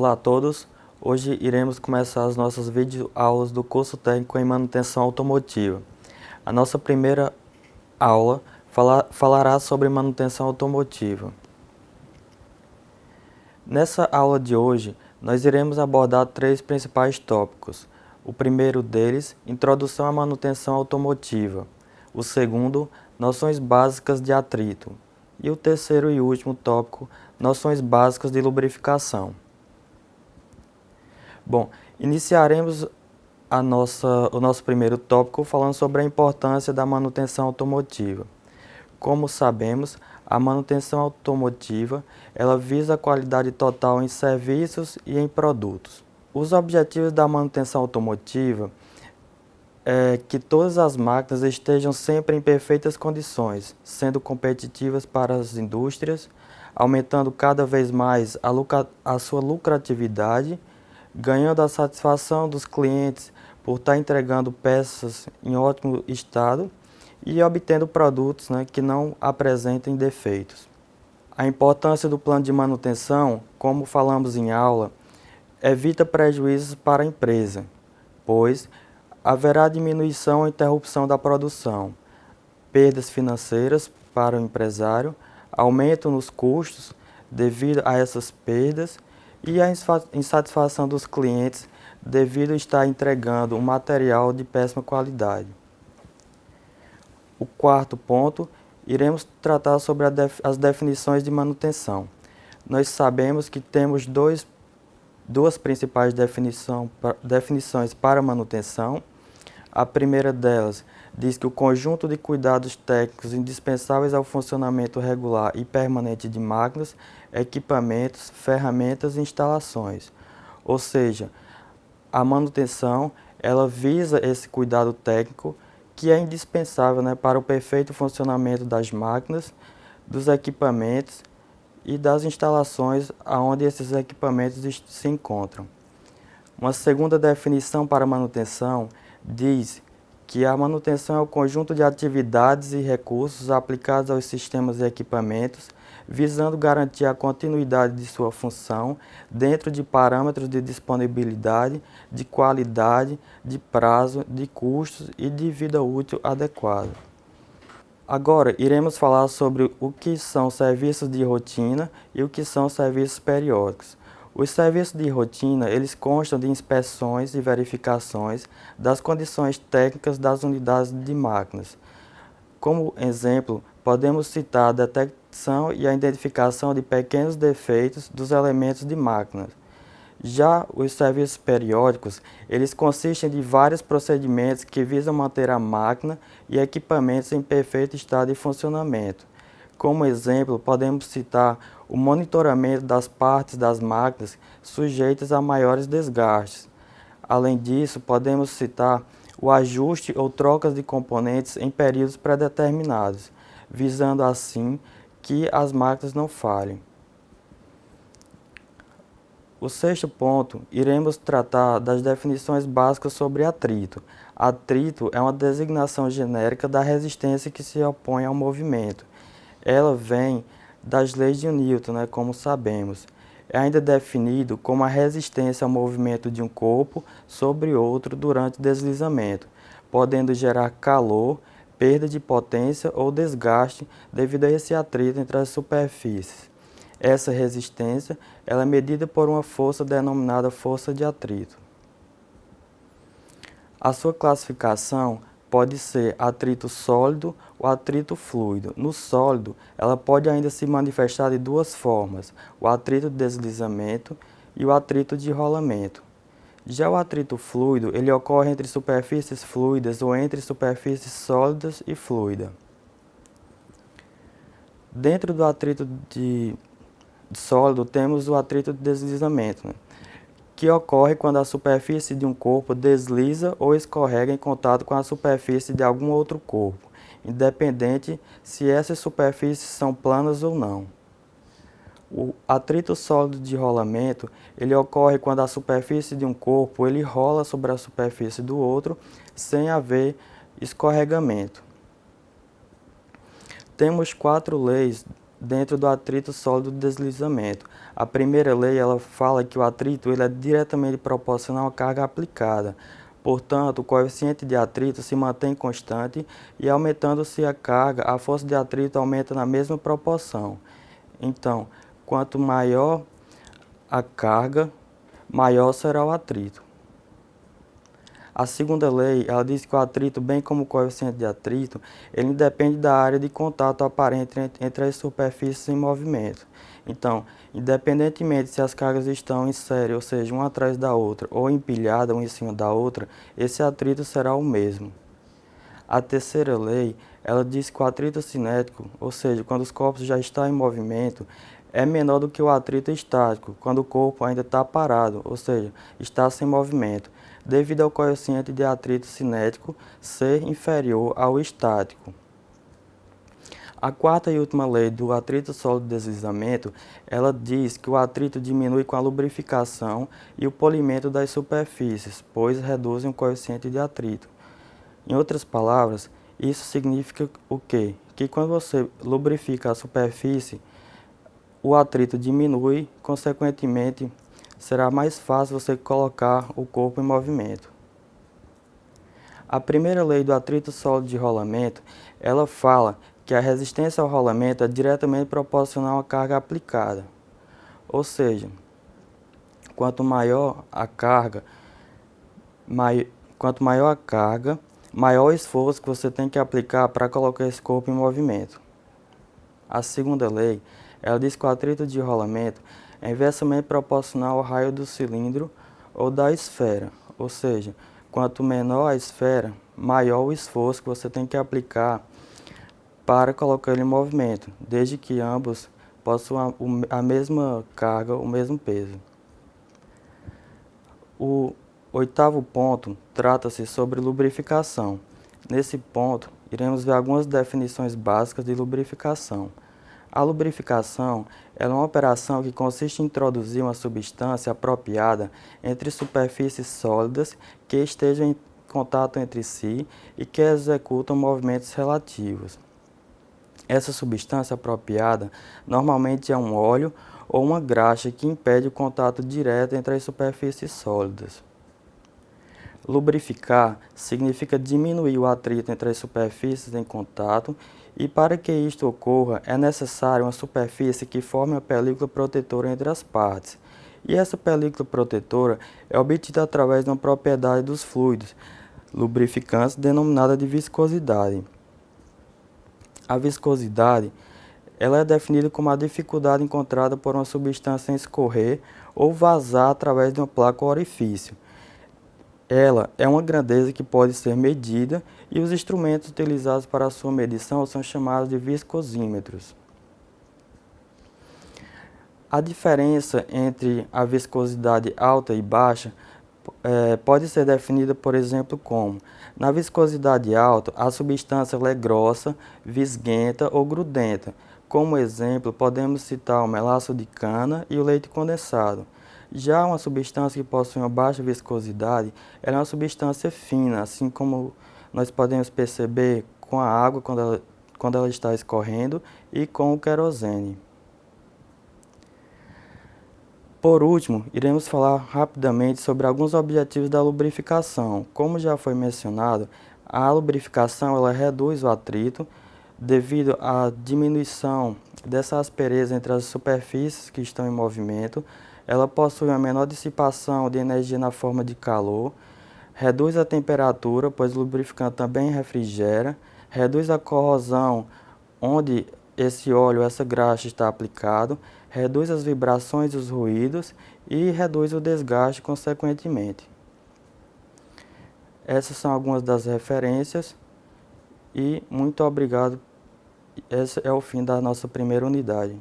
Olá a todos, hoje iremos começar as nossas videoaulas do curso técnico em manutenção automotiva. A nossa primeira aula falará sobre manutenção automotiva. Nessa aula de hoje, nós iremos abordar três principais tópicos. O primeiro deles, introdução à manutenção automotiva. O segundo, noções básicas de atrito. E o terceiro e último tópico, noções básicas de lubrificação. Bom, iniciaremos o nosso primeiro tópico falando sobre a importância da manutenção automotiva. Como sabemos, a manutenção automotiva ela visa a qualidade total em serviços e em produtos. Os objetivos da manutenção automotiva é que todas as máquinas estejam sempre em perfeitas condições, sendo competitivas para as indústrias, aumentando cada vez mais a sua lucratividade, ganhando a satisfação dos clientes por estar entregando peças em ótimo estado e obtendo produtos que não apresentem defeitos. A importância do plano de manutenção, como falamos em aula, evita prejuízos para a empresa, pois haverá diminuição ou interrupção da produção, perdas financeiras para o empresário, aumento nos custos devido a essas perdas e a insatisfação dos clientes devido a estar entregando um material de péssima qualidade. O quarto ponto, iremos tratar sobre as definições de manutenção. Nós sabemos que temos duas principais definições para manutenção. A primeira delas diz que o conjunto de cuidados técnicos indispensáveis ao funcionamento regular e permanente de máquinas, equipamentos, ferramentas e instalações. Ou seja, a manutenção ela visa esse cuidado técnico que é indispensável para o perfeito funcionamento das máquinas, dos equipamentos e das instalações onde esses equipamentos se encontram. Uma segunda definição para manutenção diz que a manutenção é o conjunto de atividades e recursos aplicados aos sistemas e equipamentos, visando garantir a continuidade de sua função dentro de parâmetros de disponibilidade, de qualidade, de prazo, de custos e de vida útil adequada. Agora, iremos falar sobre o que são serviços de rotina e o que são serviços periódicos. Os serviços de rotina, eles constam de inspeções e verificações das condições técnicas das unidades de máquinas. Como exemplo, podemos citar a detecção e a identificação de pequenos defeitos dos elementos de máquinas. Já os serviços periódicos, eles consistem de vários procedimentos que visam manter a máquina e equipamentos em perfeito estado de funcionamento. Como exemplo, podemos citar o monitoramento das partes das máquinas sujeitas a maiores desgastes. Além disso, podemos citar o ajuste ou trocas de componentes em períodos pré-determinados, visando assim que as máquinas não falhem. O sexto ponto, iremos tratar das definições básicas sobre atrito. Atrito é uma designação genérica da resistência que se opõe ao movimento. Ela vem das leis de Newton, como sabemos. É ainda definido como a resistência ao movimento de um corpo sobre outro durante o deslizamento, podendo gerar calor, perda de potência ou desgaste devido a esse atrito entre as superfícies. Essa resistência ela é medida por uma força denominada força de atrito. A sua classificação pode ser atrito sólido ou atrito fluido. No sólido, ela pode ainda se manifestar de duas formas, o atrito de deslizamento e o atrito de rolamento. Já o atrito fluido, ele ocorre entre superfícies fluidas ou entre superfícies sólidas e fluidas. Dentro do atrito de sólido, temos o atrito de deslizamento, que ocorre quando a superfície de um corpo desliza ou escorrega em contato com a superfície de algum outro corpo, independente se essas superfícies são planas ou não. O atrito sólido de rolamento, ele ocorre quando a superfície de um corpo ele rola sobre a superfície do outro sem haver escorregamento. Temos 4 leis dentro do atrito sólido de deslizamento. A primeira lei ela fala que o atrito ele é diretamente proporcional à carga aplicada. Portanto, o coeficiente de atrito se mantém constante e aumentando-se a carga, a força de atrito aumenta na mesma proporção. Então, quanto maior a carga, maior será o atrito. A segunda lei, ela diz que o atrito, bem como o coeficiente de atrito, ele independe da área de contato aparente entre as superfícies em movimento. Então, independentemente se as cargas estão em série, ou seja, uma atrás da outra, ou empilhada uma em cima da outra, esse atrito será o mesmo. A terceira lei, ela diz que o atrito cinético, ou seja, quando os corpos já estão em movimento, é menor do que o atrito estático, quando o corpo ainda está parado, ou seja, está sem movimento, devido ao coeficiente de atrito cinético ser inferior ao estático. A quarta e última lei do atrito sólido de deslizamento, ela diz que o atrito diminui com a lubrificação e o polimento das superfícies, pois reduzem o coeficiente de atrito. Em outras palavras, isso significa o quê? Que quando você lubrifica a superfície, o atrito diminui, consequentemente, será mais fácil você colocar o corpo em movimento. A primeira lei do atrito sólido de rolamento, ela fala que a resistência ao rolamento é diretamente proporcional à carga aplicada. Ou seja, quanto maior a carga, maior o esforço que você tem que aplicar para colocar esse corpo em movimento. A segunda lei, ela diz que o atrito de rolamento é inversamente proporcional ao raio do cilindro ou da esfera, ou seja, quanto menor a esfera, maior o esforço que você tem que aplicar para colocar ele em movimento, desde que ambos possuam a mesma carga, o mesmo peso. O oitavo ponto trata-se sobre lubrificação. Nesse ponto, iremos ver algumas definições básicas de lubrificação. A lubrificação é uma operação que consiste em introduzir uma substância apropriada entre superfícies sólidas que estejam em contato entre si e que executam movimentos relativos. Essa substância apropriada normalmente é um óleo ou uma graxa que impede o contato direto entre as superfícies sólidas. Lubrificar significa diminuir o atrito entre as superfícies em contato e para que isto ocorra é necessário uma superfície que forme uma película protetora entre as partes. E essa película protetora é obtida através de uma propriedade dos fluidos lubrificantes denominada de viscosidade. A viscosidade ela é definida como a dificuldade encontrada por uma substância em escorrer ou vazar através de uma placa ou orifício. Ela é uma grandeza que pode ser medida e os instrumentos utilizados para a sua medição são chamados de viscosímetros. A diferença entre a viscosidade alta e baixa pode ser definida, por exemplo, como: na viscosidade alta, a substância é grossa, visguenta ou grudenta. Como exemplo, podemos citar o melaço de cana e o leite condensado. Já uma substância que possui uma baixa viscosidade, ela é uma substância fina, assim como nós podemos perceber com a água quando ela está escorrendo e com o querosene. Por último, iremos falar rapidamente sobre alguns objetivos da lubrificação. Como já foi mencionado, a lubrificação ela reduz o atrito devido à diminuição dessa aspereza entre as superfícies que estão em movimento. Ela possui uma menor dissipação de energia na forma de calor, reduz a temperatura, pois o lubrificante também refrigera, reduz a corrosão onde esse óleo, essa graxa está aplicado, reduz as vibrações e os ruídos e reduz o desgaste consequentemente. Essas são algumas das referências e muito obrigado. Esse é o fim da nossa primeira unidade.